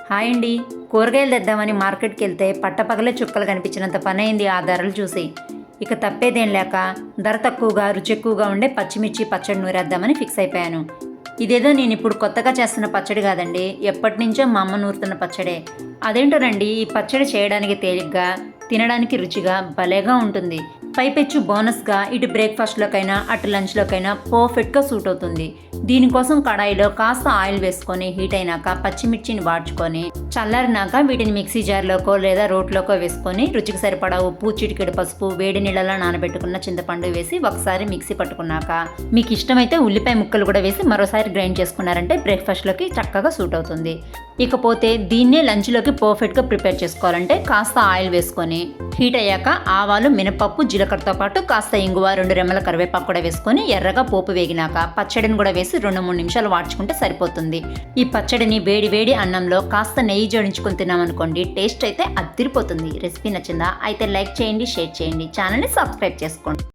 Hi అండి. కూరగాయలు తెద్దామని మార్కెట్కి వెళ్తే పట్టపగలే చుక్కలు కనిపించినంత పని అయింది ఆ ధరలు చూసి. ఇక తప్పేదేం లేక ధర తక్కువగా రుచి ఎక్కువగా ఉండే పచ్చిమిర్చి పచ్చడి నూరేద్దామని ఫిక్స్ అయిపోయాను. ఇదేదో నేను ఇప్పుడు కొత్తగా చేస్తున్న పచ్చడి కాదండి, ఎప్పటి నుంచో మా అమ్మ నూరుతున్న పచ్చడే. అదేంటోనండి, ఈ పచ్చడి చేయడానికి తేలిగ్గా, తినడానికి రుచిగా భలేగా ఉంటుంది. పైపెచ్చు బోనస్గా ఇటు బ్రేక్ఫాస్ట్లోకైనా అటు లంచ్లోకైనా పర్ఫెక్ట్గా సూట్ అవుతుంది. దీనికోసం కడాయిలో కాస్త ఆయిల్ వేసుకొని హీట్ అయినాక పచ్చిమిర్చిని వాడ్చుకొని చల్లారినాక వీటిని మిక్సీ జార్లోకో లేదా రోట్లోకో వేసుకొని రుచికి సరిపడా ఉప్పు, చిటికెడు పసుపు, వేడి నీళ్ళలో నానబెట్టుకున్న చింతపండు వేసి ఒకసారి మిక్సీ పట్టుకున్నాక మీకు ఇష్టమైతే ఉల్లిపాయ ముక్కలు కూడా వేసి మరోసారి గ్రైండ్ చేసుకున్నారంటే బ్రేక్ఫాస్ట్లోకి చక్కగా సూట్ అవుతుంది. ఇకపోతే దీన్నే లంచ్లోకి పర్ఫెక్ట్గా ప్రిపేర్ చేసుకోవాలంటే కాస్త ఆయిల్ వేసుకొని హీట్ అయ్యాక ఆవాలు, మినపప్పు, జీలకర్రతో పాటు కాస్త ఇంగువ, 2 రెమ్మల కరివేపాకు కూడా వేసుకొని ఎర్రగా పోపు వేగినాక పచ్చడిని కూడా వేసి 2-3 నిమిషాలు వాడ్చుకుంటే సరిపోతుంది. ఈ పచ్చడిని వేడి వేడి అన్నంలో కాస్త నెయ్యి జోడించుకొని తిన్నామనుకోండి, టేస్ట్ అయితే అదిరిపోతుంది. రెసిపీ నచ్చిందా? అయితే లైక్ చేయండి, షేర్ చేయండి, ఛానల్ని సబ్స్క్రైబ్ చేసుకోండి.